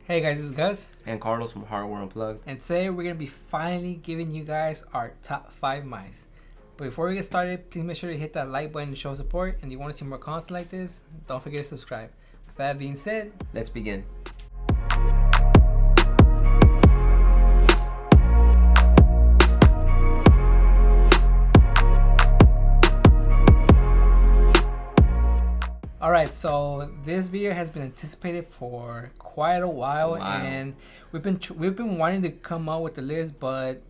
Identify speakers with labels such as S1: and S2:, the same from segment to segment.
S1: Hey guys, this is Gus
S2: and Carlo from Hardware Unplugged.
S1: and today we're going to be finally giving you guys our top 5 mice. But before we get started, please make sure to hit that like button to show support, and if you want to see more content like this, don't forget to subscribe. With that being said,
S2: let's begin.
S1: alright, so this video has been anticipated for quite a while. And we've been wanting to come out with the list, but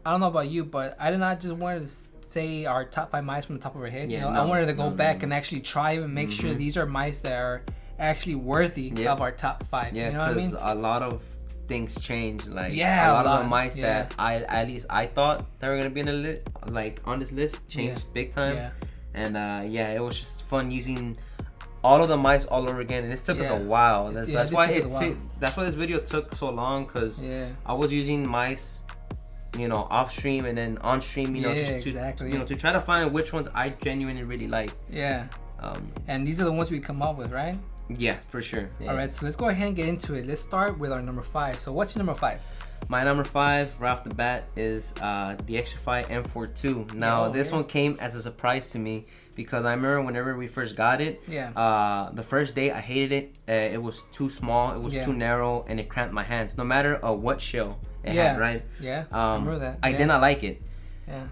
S1: I don't know about you, but I did not just want to say our top 5 mice from the top of our head. I wanted to go back and actually try and make sure these are mice that are actually worthy of our top 5.
S2: Yeah,
S1: you know what I mean?
S2: A lot of things change. Like
S1: a
S2: lot of the mice that I thought they were gonna be in the list, like on this list, changed big time. And it was just fun using all of the mice all over again, and it took us a while. That's why this video took so long, because I was using mice, off stream and then on stream, to try to find which ones I genuinely really like.
S1: And these are the ones we come up with, right?
S2: Yeah, for sure.
S1: All right, so let's go ahead and get into it. Let's start with our number 5. So what's your number 5?
S2: My number 5 right off the bat is the Escaldi M42. Now this one came as a surprise to me, because I remember whenever we first got it, the first day I hated it. It was too small, it was too narrow, and it cramped my hands, no matter what shell it had, right?
S1: I remember that.
S2: I did not like it.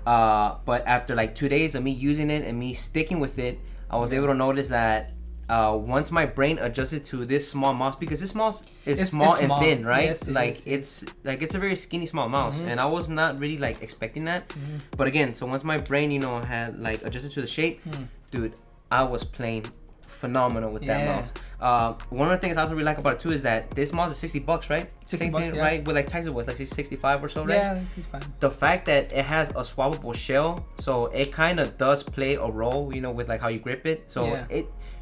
S2: But after like 2 days of me using it and me sticking with it, I was able to notice that once my brain adjusted to this small mouse, because this mouse is small and thin, right? It's a very skinny small mouse, and I was not really like expecting that. But again, so once my brain had like adjusted to the shape, dude, I was playing phenomenal with that mouse. One of the things I also really like about it too is that this mouse is $60, right?
S1: $60,
S2: right? With like taxes, was like 65 or so, right?
S1: Yeah, 65.
S2: The fact that it has a swappable shell, so it kind of does play a role, with like how you grip it. So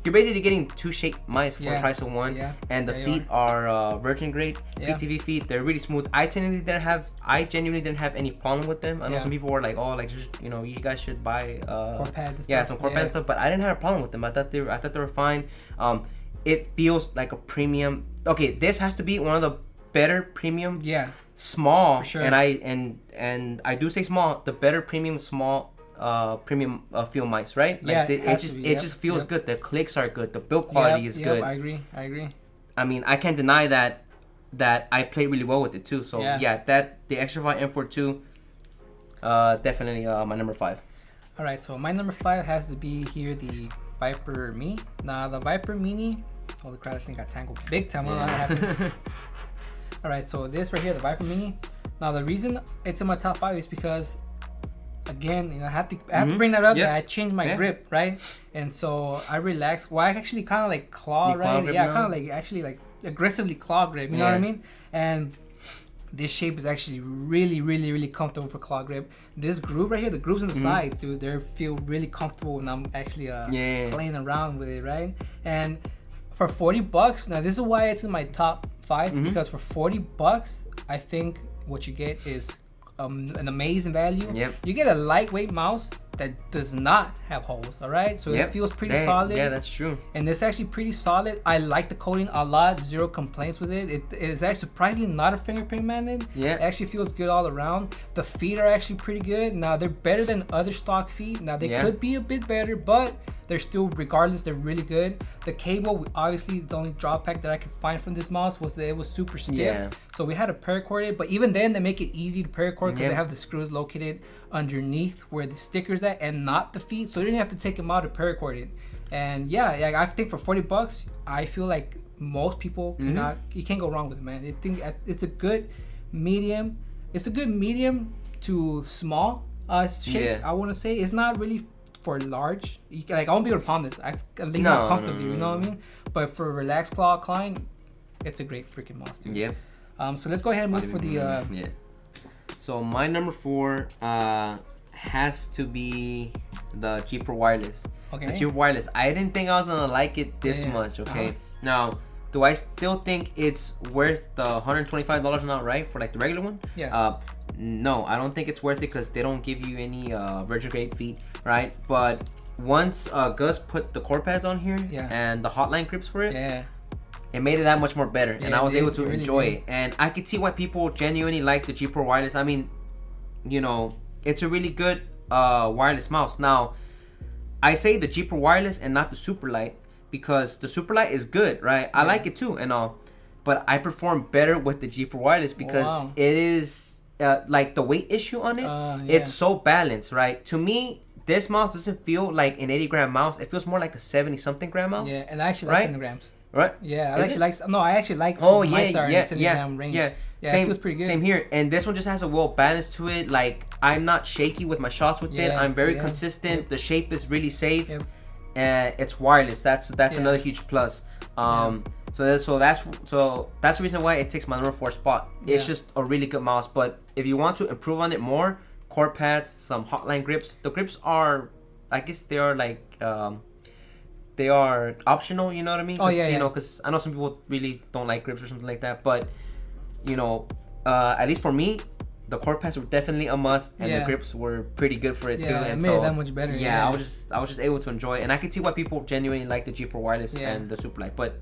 S2: you're basically getting 2 shaped mice for the price of 1, and the feet are virgin grade PTV feet. They're really smooth. I genuinely didn't have any problem with them. I know some people were like, oh, like just you guys should buy
S1: core pads and
S2: some core pad stuff, but I didn't have a problem with them. I thought they were fine. It feels like a premium. Okay, this has to be one of the better premium. Small, for sure. And I do say small. The better premium small. Premium feel mice, right? Like it just feels good. The clicks are good. The build quality is good.
S1: I agree.
S2: I mean, I can't deny that I played really well with it too. So the Escaldi M42, definitely my number 5.
S1: All right, so my number 5 has to be here, the Viper Mini. Now the Viper Mini, holy crap, I think I got tangled big time. What happened? All right, so this right here, the Viper Mini. Now the reason it's in my top 5 is because, again, I have to bring that up. That I changed my grip, right? And so I relaxed. Well, I actually kind of like claw, right? Kind of like actually like aggressively claw grip. You know what I mean? And this shape is actually really, really, really comfortable for claw grip. This groove right here, the grooves on the sides, dude, they feel really comfortable when I'm actually playing around with it, right? And for $40, now this is why it's in my top 5, because for $40, I think what you get is an amazing value. You get a lightweight mouse that does not have holes. All right, so it feels pretty solid.
S2: Yeah, that's true.
S1: And it's actually pretty solid. I like the coating a lot. 0 complaints with it. It is actually surprisingly not a fingerprint magnet. It actually feels good all around. The feet are actually pretty good. Now they're better than other stock feet. Now they could be a bit better, but they're still, regardless, they're really good. The cable, obviously, the only drawback that I could find from this mouse was that it was super stiff. So we had to paracord it, but even then, they make it easy to paracord because they have the screws located underneath where the sticker's at and not the feet. So you didn't have to take them out to paracord it. And I think for $40, I feel like most people you can't go wrong with it, man. I think it's a good medium. It's a good medium to small shape. I want to say it's not really for large. I won't be able to palm this. I think not comfortably, you know what I mean? But for relaxed claw climb, it's a great freaking mouse, dude. So let's go ahead and move for the
S2: So my number 4 has to be the GPRO Wireless. The GPRO Wireless. I didn't think I was gonna like it this much. Now, do I still think it's worth the $125 now, right, for like the regular one? No, I don't think it's worth it, because they don't give you any virgin grade feet, right? But once Gus put the core pads on here and the hotline grips for it, it made it that much more better, and I was able to
S1: really
S2: enjoy it. And I could see why people genuinely like the GPRO Wireless. I mean, you know, it's a really good wireless mouse. Now, I say the GPRO Wireless and not the Superlight because the Superlight is good, right? I like it too and all, but I perform better with the GPRO Wireless because it is like the weight issue on it. It's so balanced, right? To me, this mouse doesn't feel like an 80-gram mouse. It feels more like a 70-something gram mouse.
S1: Yeah, and I actually like 70 grams.
S2: Right?
S1: Yeah, I actually like
S2: oh,
S1: my star in the 70 gram range.
S2: Yeah,
S1: same, it feels pretty good.
S2: Same here. And this one just has a well balance to it. Like, I'm not shaky with my shots with it. I'm very consistent. Yep. The shape is really safe. Yep. And it's wireless. That's another huge plus. So that's the reason why it takes my number 4 spot. It's just a really good mouse. But if you want to improve on it more, core pads, some hotline grips. The grips are, I guess they are like they are optional, you know what I mean? You know, because I know some people really don't like grips or something like that, but you know, at least for me, the core pads were definitely a must, and the grips were pretty good for it too. And
S1: it made it that much better.
S2: I was just able to enjoy it, and I could see why people genuinely like the GPRO Wireless and the Superlight. But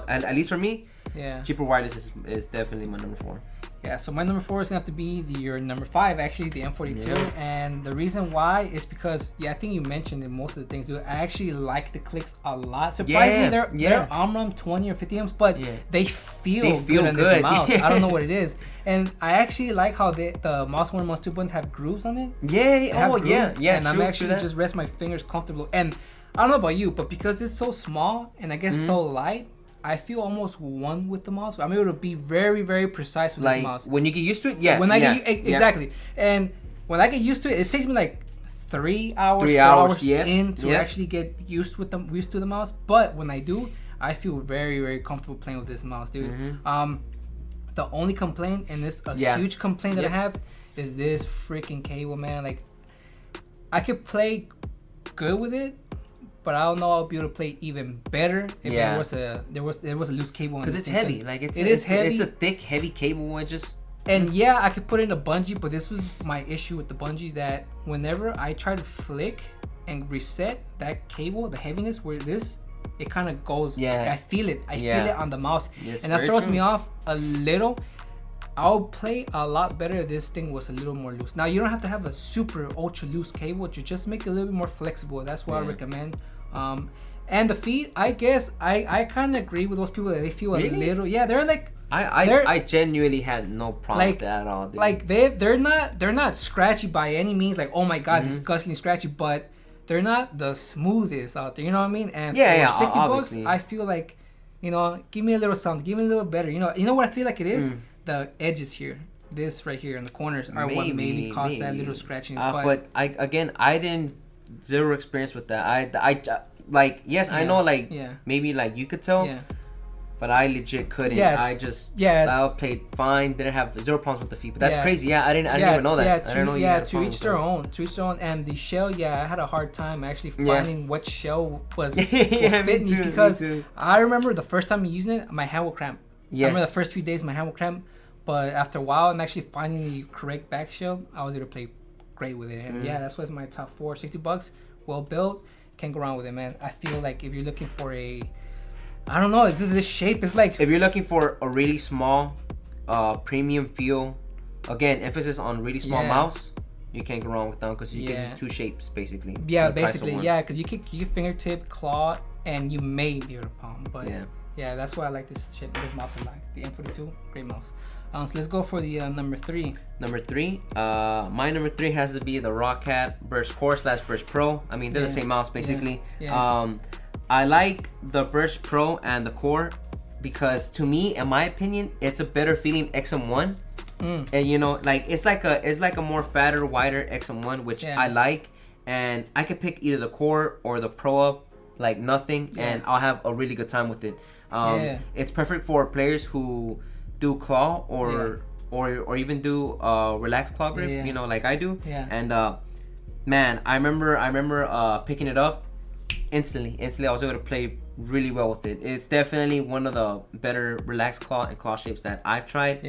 S2: at least for me, GPRO Wireless is definitely my number 4.
S1: Yeah, so my number 4 is gonna have to be your number 5, actually, the M42, and the reason why is because I think you mentioned in most of the things, dude. I actually like the clicks a lot. Surprisingly, they're Omron 20 or 50 amps, but they feel good on this mouse. I don't know what it is, and I actually like how the mouse 1 and mouse 2 buttons have grooves on it. And I'm actually just rest my fingers comfortable. And I don't know about you, but because it's so small and I guess so light, I feel almost one with the mouse. I'm able to be very, very precise with this mouse.
S2: When you get used to it,
S1: When I get exactly, and when I get used to it, it takes me like 3 hours, 4 hours in to actually get used to the mouse. But when I do, I feel very, very comfortable playing with this mouse, dude. The only complaint, and this huge complaint that I have, is this freaking cable, man. Like, I could play good with it, but I don't know I'll be able to play even better if there was a loose cable.
S2: Because it's heavy. Like it
S1: is heavy.
S2: It's a thick, heavy cable. And just
S1: I could put in a bungee, but this was my issue with the bungee, that whenever I try to flick and reset that cable, the heaviness where it kind of goes. I feel it. I feel it on the mouse, and that throws me off a little. I'll play a lot better if this thing was a little more loose. Now, you don't have to have a super ultra loose cable. You just make it a little bit more flexible. That's what I recommend. And the feet, I guess I kind of agree with those people that they feel a little. They're like.
S2: I genuinely had no problem with that at all, dude.
S1: Like they're not scratchy by any means. Like, oh my god, disgustingly scratchy, but they're not the smoothest out there. You know what I mean? And for $60, I feel like, you know, give me a little something, give me a little better. You know what I feel like it is? The edges here, this right here in the corners are what maybe cause that little scratching.
S2: But I didn't zero experience with that. I like, yes, I know, like maybe like you could tell, but I legit couldn't. I played fine, didn't have zero problems with the feet. But that's crazy. I didn't even know that.
S1: To each their own. And the shell, I had a hard time actually finding what shell was will fit me, because I remember the first time using it, my hand will cramp. I remember the first few days my hand will cramp, but after a while I'm actually finding the correct back shell. I was able to play great with it, and that's what's my top 4. $60, well built, can't go wrong with it, man. I feel like if you're looking for I don't know, it's just this shape. It's like,
S2: if you're looking for a really small, premium feel, again, emphasis on really small mouse, you can't go wrong with them, because it gives you 2 shapes basically.
S1: Because you can fingertip, claw, and you may be able to palm. But that's why I like this mouse a lot. The M42, great mouse. So let's go for the number 3.
S2: Number 3, my number 3 has to be the Racket Burst Core / Burst Pro. I mean, they're the same mouse basically. I like the Burst Pro and the Core because, to me, in my opinion, it's a better feeling XM1. And you know, like it's like a more fatter, wider XM1, which I like, and I could pick either the Core or the Pro up like nothing, and I'll have a really good time with it. It's perfect for players who do claw or even do relaxed claw grip, you know, like I do. And man, I remember picking it up instantly. I was able to play really well with it. It's definitely one of the better relaxed claw and claw shapes that I've tried.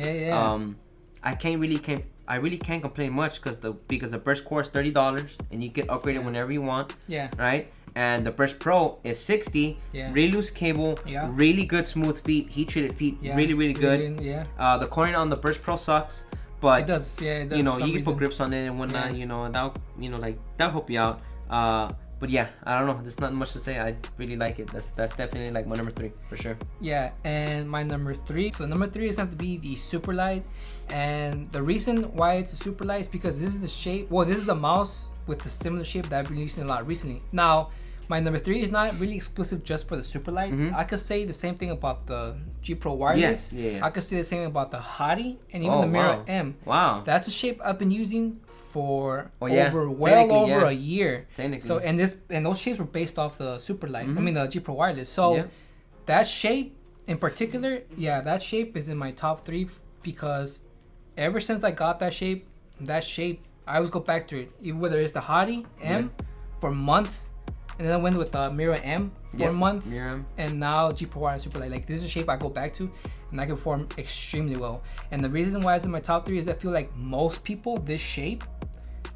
S2: I really can't complain much because the Burst Core is $30 and you get upgraded whenever you want. Right? And the Brush Pro is 60.
S1: Yeah.
S2: Really loose cable. Yeah. Really good smooth feet. Heat treated feet. Yeah. Really, really good.
S1: Yeah.
S2: The cording on the Brush Pro sucks, but
S1: it does. Yeah, it does.
S2: You know, you can put grips on it and whatnot. You know, that'll help you out. But yeah, I don't know. There's not much to say. I really like it. That's definitely like my number 3 for sure.
S1: Yeah, and my number 3. So number 3 is going to have to be the Superlight, and the reason why it's a Superlight is because this is the shape. Well, this is the mouse with the similar shape that I've been using a lot recently. Now, my number 3 is not really exclusive just for the Superlight. I could say the same thing about the GPRO Wireless.
S2: Yes, yeah.
S1: I could say the same about the Hottie and even the Mira M.
S2: Wow.
S1: That's a shape I've been using for over a year.
S2: Technically.
S1: So and those shapes were based off the Superlight. I mean the GPRO Wireless. So that shape in particular, that shape is in my top 3 because ever since I got that shape I always go back to it. Even whether it's the Hottie M for months, and then I went with the Mira M for months, and now GPRO Wireless Superlight. Like this is a shape I go back to, and I can perform extremely well. And the reason why it's in my top 3 is I feel like most people this shape,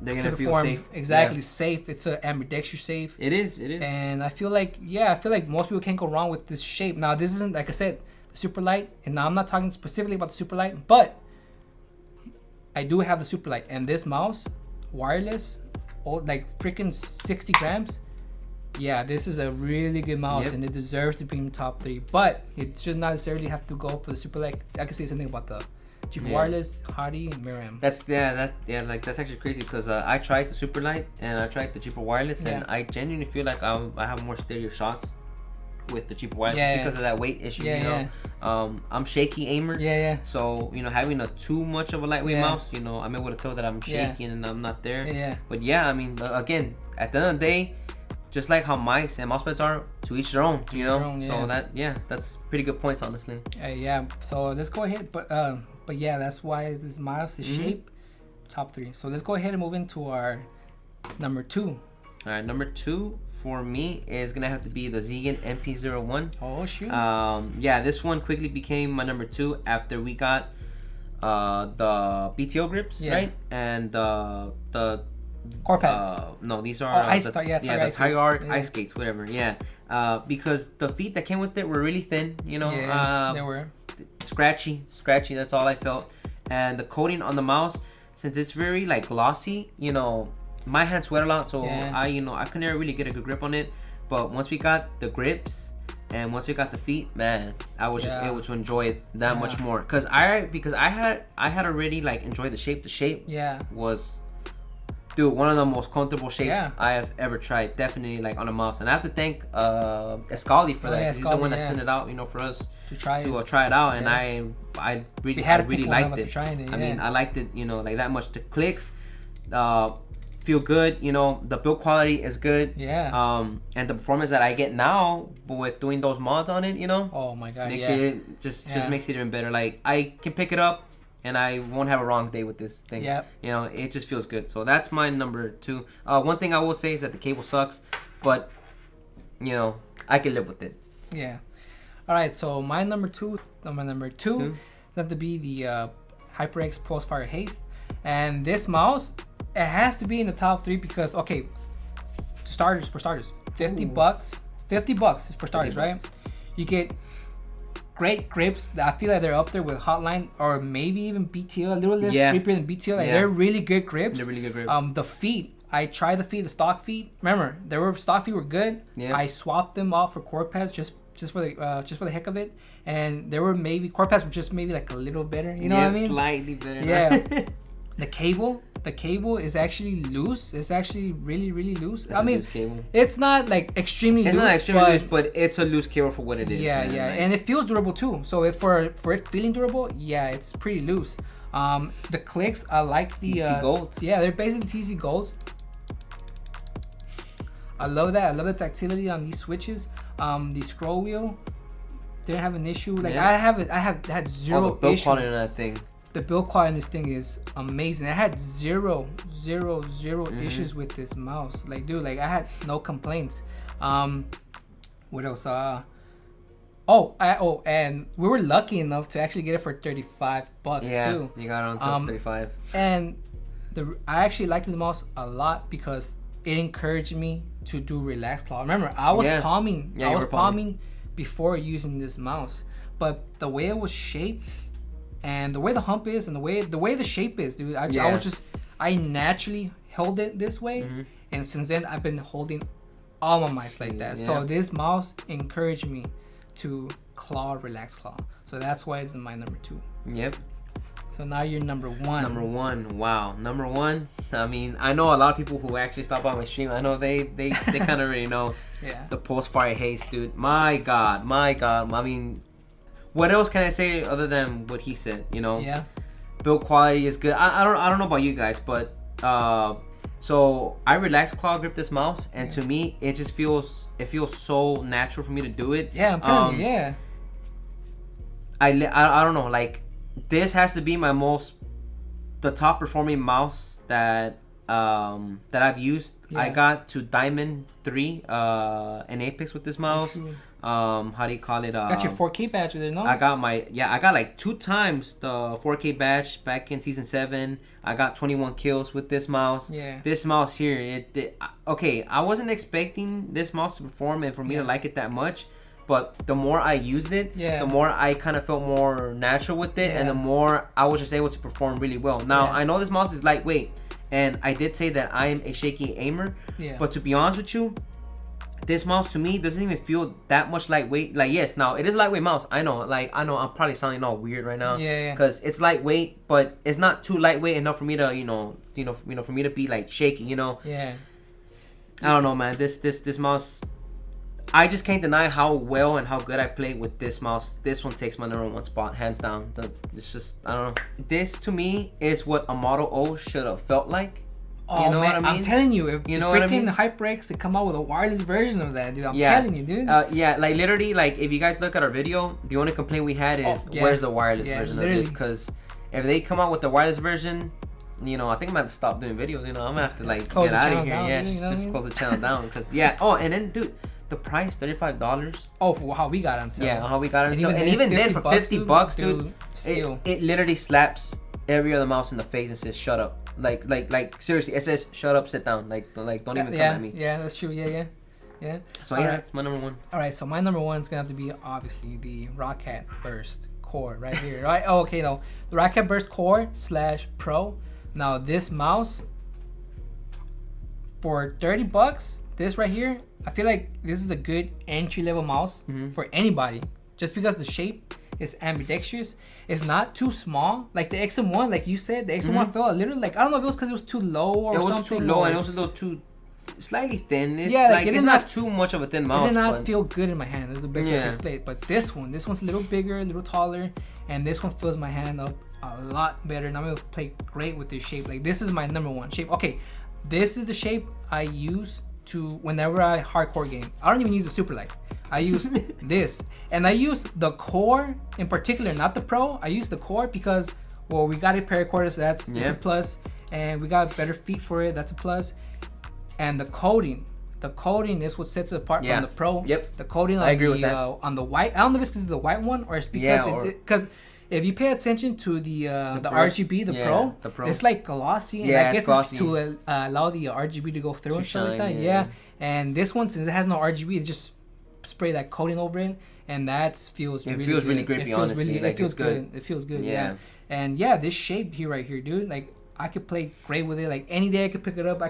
S2: they're gonna feel safe.
S1: Exactly, safe. It's an ambidextrous safe.
S2: It is.
S1: And I feel like most people can't go wrong with this shape. Now this isn't, like I said, the Superlight, and now I'm not talking specifically about the Superlight, but I do have the Superlight, and this mouse, wireless, like freaking 60 grams. Yeah, this is a really good mouse, and it deserves to be in the top 3. But it should not necessarily have to go for the Superlight. I can say something about the GPRO Wireless, Hottie, and Mira M.
S2: That's actually crazy because I tried the Superlight and I tried the GPRO Wireless, and I genuinely feel like I have more steadier shots with the GPRO Wireless because of that weight issue. You know, I'm shaky aimer. So having a too much of a lightweight mouse, I'm able to tell that I'm shaking and I'm not there. But I mean, again, at the end of the day, just like how mice and mousepads are, to each their own, So that's pretty good points, honestly.
S1: So let's go ahead, but that's why this mouse is shape top 3. So let's go ahead and move into our number 2.
S2: All right, number 2 for me is gonna have to be the Zegan Mp01.
S1: Oh shoot.
S2: This one quickly became my number 2 after we got the BTO grips, right? And the
S1: core pads.
S2: No, these are the Tiger ice skates, whatever. Because the feet that came with it were really thin.
S1: They were
S2: scratchy. That's all I felt. And the coating on the mouse, since it's very like glossy, my hands sweat a lot, so I could never really get a good grip on it. But once we got the grips and once we got the feet, man, I was just able to enjoy it that much more. Because I had already like enjoyed the shape. The shape was, dude, one of the most comfortable shapes I have ever tried. Definitely like on a mouse. And I have to thank Escaldi for that. He's the one that sent it out, for us to try it out. And I really liked it. I mean, I liked it, like that much. The clicks feel good. The build quality is good. And the performance that I get now with doing those mods on it,
S1: oh my god,
S2: makes it just makes it even better. Like I can pick it up and I won't have a wrong day with this thing. It just feels good. So that's my number 2. One thing I will say is that the cable sucks, but I can live with it.
S1: All right, so my number 2 have to be the HyperX Pulsefire Haste, and this mouse, it has to be in the top 3 because for starters, $50 for starters, right? You get great grips. I feel like they're up there with Hotline or maybe even BTO, a little less grippier than BTO. Like they're really good grips. The feet, I tried the stock feet. Remember, stock feet were good. I swapped them out for core pads just for the heck of it, and there were maybe core pads were just maybe like a little better. You know what I mean?
S2: Slightly better.
S1: The cable is actually loose. It's actually really, really loose.
S2: I mean,
S1: it's not like extremely loose.
S2: It's not extremely loose, but it's a loose cable for what it is.
S1: And it feels durable too. So for it feeling durable, it's pretty loose. The clicks, I like the
S2: TC Golds.
S1: They're basically TC Golds. I love that. I love the tactility on these switches. The scroll wheel didn't have an issue. Like I had zero
S2: the build
S1: issues.
S2: quality on that thing.
S1: The build quality on this thing is amazing. I had zero issues with this mouse. Like, dude, I had no complaints. What else? And we were lucky enough to actually get it for $35 too.
S2: You got it on 35.
S1: And I actually like this mouse a lot because it encouraged me to do relaxed claw. Remember, I was palming. I was palming before using this mouse, but the way it was shaped, and the way the hump is, and the way the shape is, dude. I naturally held it this way, and since then I've been holding all my mice like that. So this mouse encouraged me to relax claw. So that's why it's in my number 2.
S2: Yep.
S1: So now you're number 1.
S2: Number 1. Wow. Number 1. I mean, I know a lot of people who actually stop by my stream. I know they kind of already know.
S1: Yeah.
S2: The Pulsefire haste, dude. My God. I mean, what else can I say other than what he said? You know.
S1: Yeah.
S2: Build quality is good. I don't know about you guys, but so I relax claw grip this mouse, and to me it just feels so natural for me to do it.
S1: Yeah, I'm telling you. Yeah.
S2: I don't know, like, this has to be the top performing mouse that I've used. I got to Diamond 3 in Apex with this mouse. How do you call it?
S1: Got your 4K badge with it, no?
S2: I got like 2 times the 4K badge back in season 7. I got 21 kills with this mouse.
S1: Yeah.
S2: This mouse here, okay, I wasn't expecting this mouse to perform and for me to like it that much. But the more I used it, the more I kind of felt more natural with it, and the more I was just able to perform really well. Now, I know this mouse is lightweight, and I did say that I'm a shaky aimer, but to be honest with you, this mouse to me doesn't even feel that much lightweight. Like, yes, now it is a lightweight mouse. I know I'm probably sounding all weird right now. Because it's lightweight, but it's not too lightweight enough for me to, for me to be like shaky,
S1: Yeah.
S2: I don't know, man. This mouse, I just can't deny how well and how good I play with this mouse. This one takes my number 1 spot, hands down. It's just, I don't know. This to me is what a Model O should have felt like.
S1: Oh, man, what I mean? I'm telling you, if the freaking HyperX to come out with a wireless version of that, dude, I'm telling you, dude.
S2: Like literally, like if you guys look at our video, the only complaint we had is where's the wireless version of this? Because if they come out with the wireless version, I think I'm gonna have to stop doing videos. I'm gonna have to like get out of here. Just close the channel down. Because oh, and then dude, the price $35.
S1: Oh, for how we got on sale.
S2: Yeah, how we got on sale, and even then for $50, dude, it literally slaps every other mouse in the face and says shut up. Like seriously, it says shut up, sit down. Like don't even come at me.
S1: Yeah, that's true. Yeah.
S2: So it's my number 1.
S1: All right, so my number 1 is gonna have to be obviously the Racket Burst Core right here, right? Oh, okay, no, the Racket Burst Core / Pro. Now this mouse for $30, this right here, I feel like this is a good entry level mouse for anybody, just because the shape is ambidextrous. It's not too small. Like the XM1, like you said, the XM1 felt a little like, I don't know if it was because it was too low or something. It was too low
S2: and it was a little too slightly thin.
S1: It's
S2: not too much of a thin mouse.
S1: It did not feel good in my hand. That's the best way to explain it. But this one's a little bigger, a little taller, and this one fills my hand up a lot better. And I'm able to play great with this shape. Like, this is my number 1 shape. Okay, this is the shape I use to whenever I hardcore game. I don't even use the Superlight. I use this, and I use the core in particular, not the Pro. I use the core because, well, we got a paracord, so that's a plus, and we got better feet for it. That's a plus, and the coating is what sets it apart from the Pro.
S2: Yep,
S1: the coating on on the white. I don't know if it's because it's the white one or it's because if you pay attention to the RGB, the Pro, it's like glossy, and I guess it's to allow the RGB to go through and stuff like that. Yeah, and this one, since it has no RGB, it just spray that coating over it, and that feels really great. It feels good. It feels good. Yeah. And this shape here, right here, dude. Like, I could play great with it. Like, any day I could pick it up.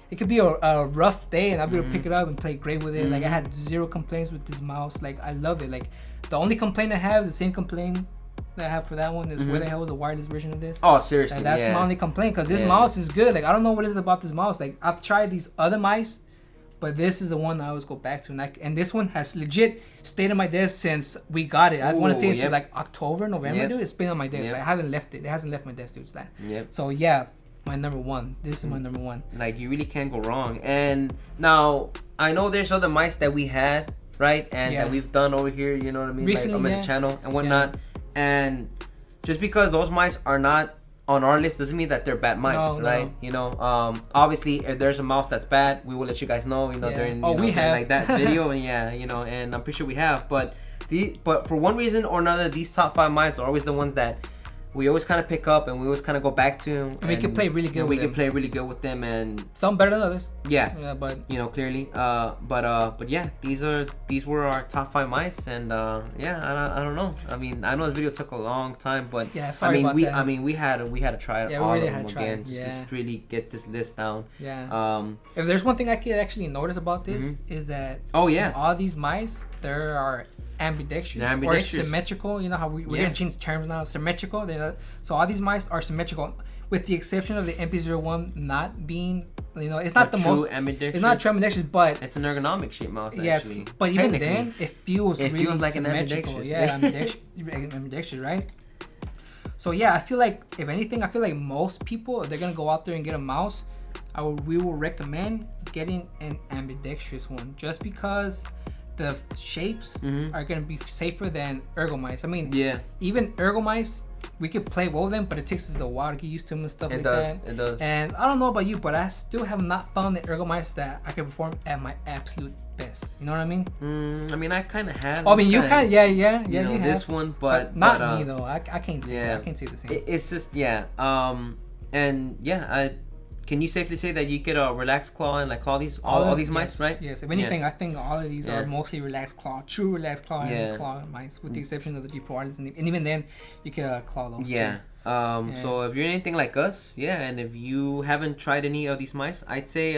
S1: It could be a rough day, and I'll be able to pick it up and play great with it. Like, I had 0 complaints with this mouse. Like, I love it. Like, the only complaint I have is the same complaint that I have for that one is where the hell was the wireless version of this?
S2: Oh, seriously.
S1: And that's my only complaint, because this mouse is good. Like, I don't know what it is about this mouse. Like, I've tried these other mice, but this is the one I always go back to. And this one has legit stayed on my desk since we got it. I want to say it's like October, November, dude. It's been on my desk. Like, I haven't left it. It hasn't left my desk, dude. So, my number 1. This is my number 1.
S2: Like, you really can't go wrong. And now, I know there's other mice that we had, right? And that we've done over here, you know what I mean?
S1: Recently,
S2: like, on the channel and whatnot. And just because those mice are not on our list doesn't mean that they're bad mice, right? Obviously, if there's a mouse that's bad, we will let you guys know. During
S1: we have
S2: like that video, and I'm pretty sure we have. But for one reason or another, these top 5 mice are always the ones that we always kind of pick up and we always kind of go back to.
S1: And we can play really good with them.
S2: We can play really good with them, and
S1: some better than others.
S2: Yeah,
S1: but
S2: you know, clearly. But yeah, these were our top 5 mice, and yeah, I don't know. I mean, I know this video took a long time, but
S1: yeah, sorry about that.
S2: I mean, we had to try it all of them again to just really get this list down.
S1: Yeah. If there's one thing I could actually notice about this is that all these mice, there are ambidextrous or symmetrical. You know how we're gonna change terms now. Symmetrical. So all these mice are symmetrical, with the exception of the MP01 not being. You know, it's not the most. Ambidextrous. It's not true ambidextrous, but
S2: it's an ergonomic shape mouse.
S1: Yes, but even then, it feels really
S2: like
S1: symmetrical.
S2: An ambidextrous.
S1: Yeah, ambidextrous, right? So yeah, I feel like if anything, I feel like most people, if they're gonna go out there and get a mouse, we will recommend getting an ambidextrous one, just because the shapes are gonna be safer than ergo mice. I mean, even ergo mice, we could play well with them, but it takes us a while to get used to them and stuff like that.
S2: It does.
S1: And I don't know about you, but I still have not found the ergo mice that I can perform at my absolute best. You know what I mean?
S2: I mean, I kind of have.
S1: I mean, you kind of, you
S2: have this one,
S1: but not me though. I can't say. I can't say the same.
S2: It's just and yeah, can you safely say that you could relax claw and like claw these all these mice, right?
S1: Yes. If anything, I think all of these are mostly relaxed claw, true relaxed claw and claw mice, with the exception of the GPRO Wireless, and even then, you can claw those.
S2: Yeah.
S1: Too.
S2: So if you're anything like us, and if you haven't tried any of these mice, I'd say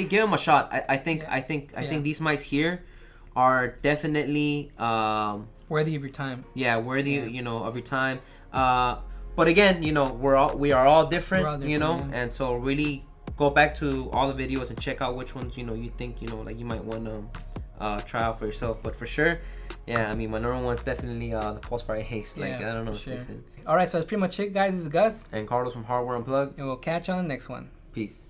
S2: give them a shot. I think these mice here are definitely
S1: worthy of your time.
S2: Yeah, worthy, of your time. But again, we are all different, and so really go back to all the videos and check out which ones you think like you might want to try out for yourself. But for sure, I mean, my number one's definitely the Pulsefire Haste. Like, I don't know.
S1: Sure. All right, so that's pretty much it, guys. This is Gus
S2: and Carlos from Hardware Unplugged,
S1: and we'll catch you on the next one.
S2: Peace.